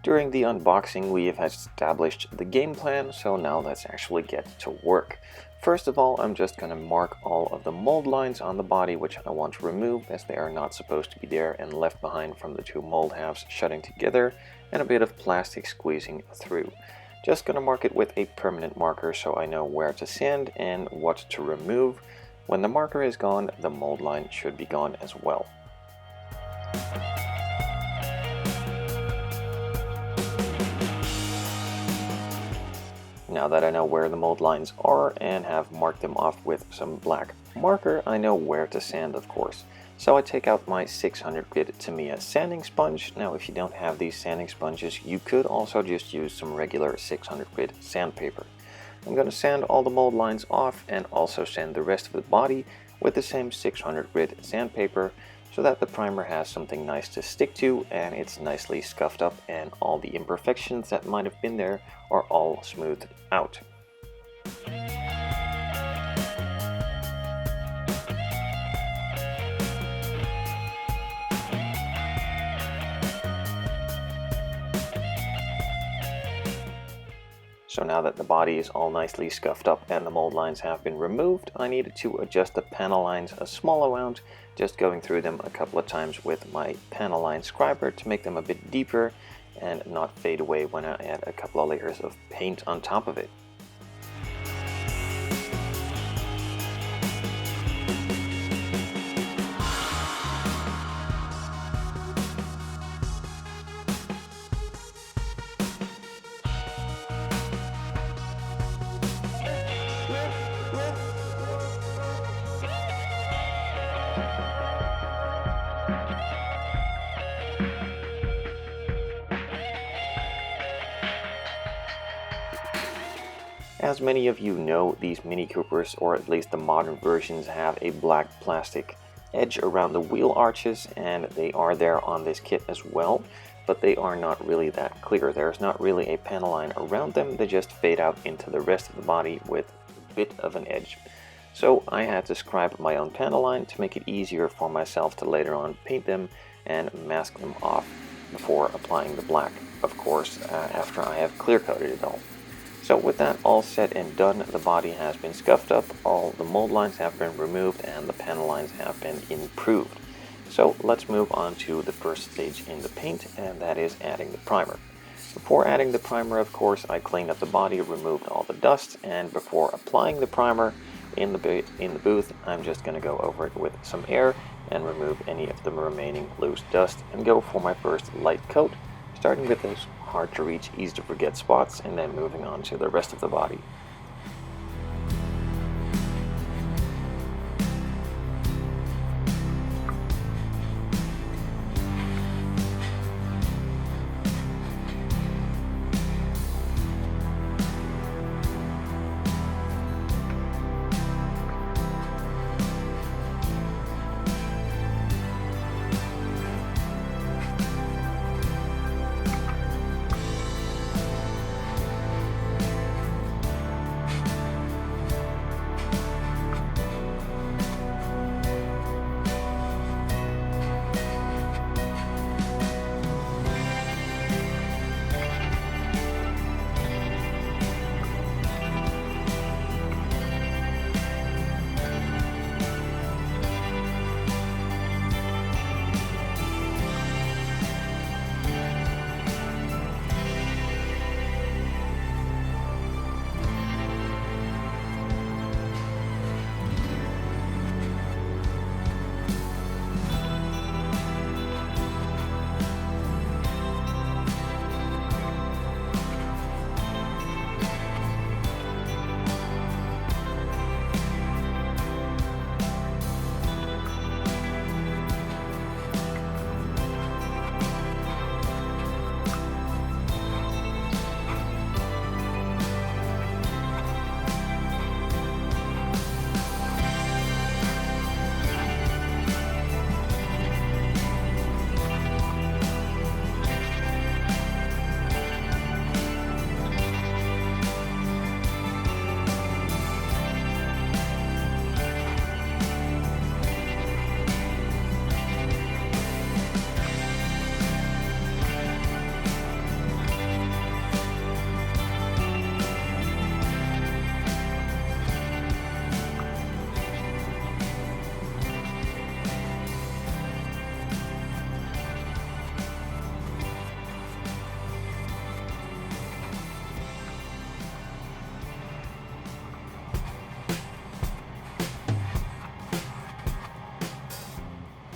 During the unboxing we have established the game plan, so now let's actually get to work. First of all, I'm just going to mark all of the mold lines on the body which I want to remove, as they are not supposed to be there and left behind from the two mold halves shutting together and a bit of plastic squeezing through. Just going to mark it with a permanent marker so I know where to sand and what to remove. When the marker is gone, the mold line should be gone as well. Now that I know where the mold lines are and have marked them off with some black marker, I know where to sand, of course. So I take out my 600 grit Tamiya sanding sponge. Now if you don't have these sanding sponges, you could also just use some regular 600 grit sandpaper. I'm going to sand all the mold lines off and also sand the rest of the body with the same 600 grit sandpaper, so that the primer has something nice to stick to and it's nicely scuffed up and all the imperfections that might have been there are all smoothed out. So now that the body is all nicely scuffed up and the mold lines have been removed, I needed to adjust the panel lines a small amount, just going through them a couple of times with my panel line scriber to make them a bit deeper and not fade away when I add a couple of layers of paint on top of it. As many of you know, these Mini Coopers, or at least the modern versions, have a black plastic edge around the wheel arches, and they are there on this kit as well, but they are not really that clear. There's not really a panel line around them, they just fade out into the rest of the body with a bit of an edge. So I had to scribe my own panel line to make it easier for myself to later on paint them and mask them off before applying the black, of course, after I have clear coated it all. So with that all said and done, the body has been scuffed up, all the mold lines have been removed, and the panel lines have been improved. So let's move on to the first stage in the paint, and that is adding the primer. Before adding the primer, of course, I cleaned up the body, removed all the dust, and before applying the primer in the booth, I'm just going to go over it with some air and remove any of the remaining loose dust and go for my first light coat, starting with those hard to reach, easy to forget spots, and then moving on to the rest of the body.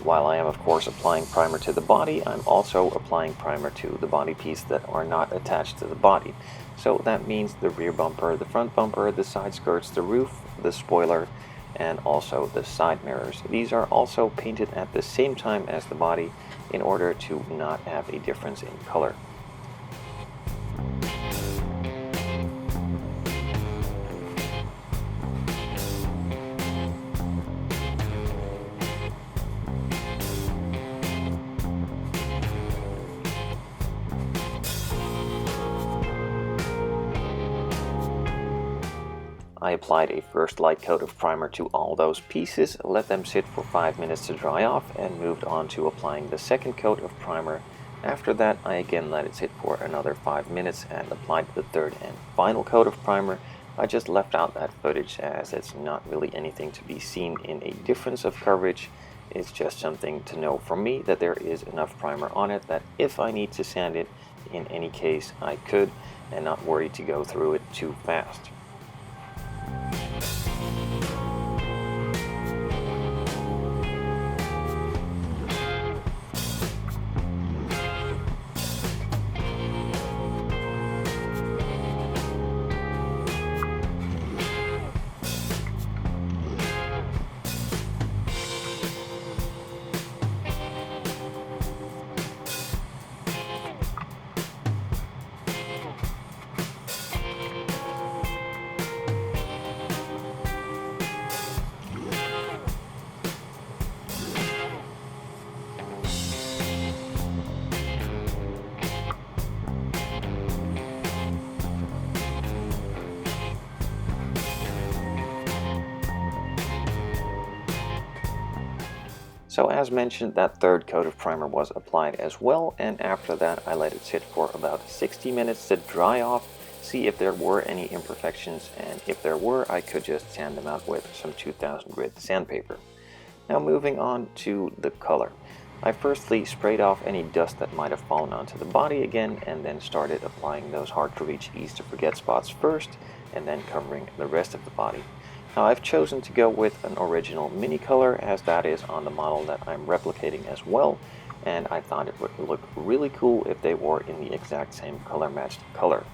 While I am of course applying primer to the body, I'm also applying primer to the body piece that are not attached to the body. So that means the rear bumper, the front bumper, the side skirts, the roof, the spoiler, and also the side mirrors. These are also painted at the same time as the body in order to not have a difference in color. I applied a first light coat of primer to all those pieces, let them sit for 5 minutes to dry off, and moved on to applying the second coat of primer. After that, I again let it sit for another 5 minutes and applied the third and final coat of primer. I just left out that footage as it's not really anything to be seen in a difference of coverage. It's just something to know from me that there is enough primer on it that if I need to sand it, in any case I could, and not worry to go through it too fast. So as mentioned, that third coat of primer was applied as well, and after that I let it sit for about 60 minutes to dry off, see if there were any imperfections, and if there were, I could just sand them out with some 2000 grit sandpaper. Now moving on to the color. I firstly sprayed off any dust that might have fallen onto the body again, and then started applying those hard to reach, easy to forget spots first, and then covering the rest of the body. Now I've chosen to go with an original mini color, as that is on the model that I'm replicating as well, and I thought it would look really cool if they were in the exact same color matched color.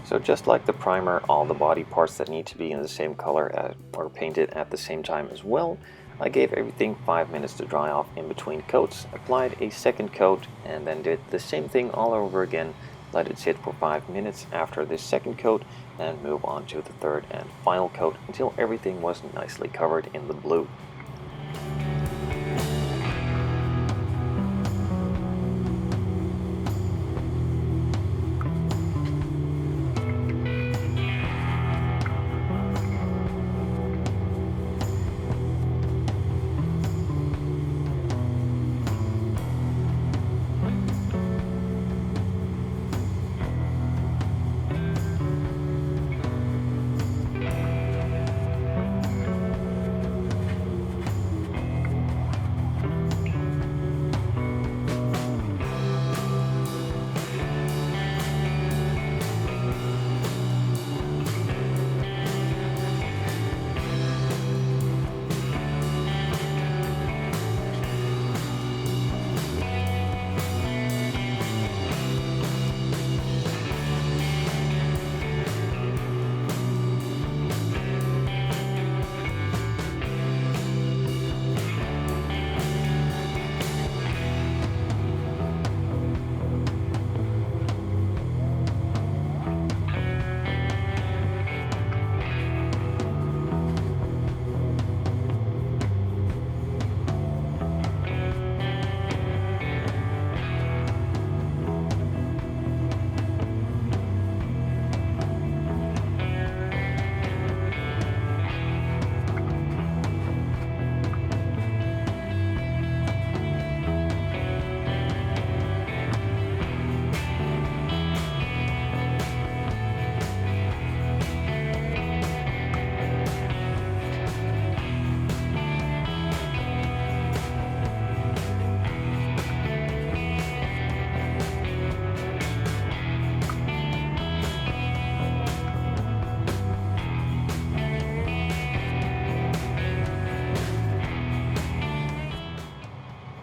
So just like the primer, all the body parts that need to be in the same color are painted at the same time as well. I gave everything 5 minutes to dry off in between coats, applied a second coat, and then did the same thing all over again, let it sit for 5 minutes after this second coat, and move on to the third and final coat until everything was nicely covered in the blue.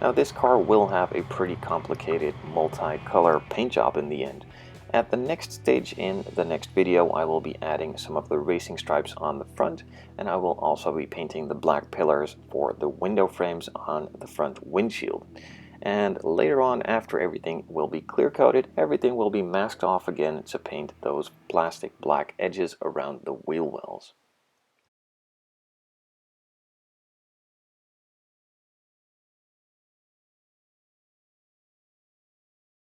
Now this car will have a pretty complicated multi-color paint job in the end. At the next stage in the next video, I will be adding some of the racing stripes on the front, and I will also be painting the black pillars for the window frames on the front windshield. And later on, after everything will be clear coated, everything will be masked off again to paint those plastic black edges around the wheel wells.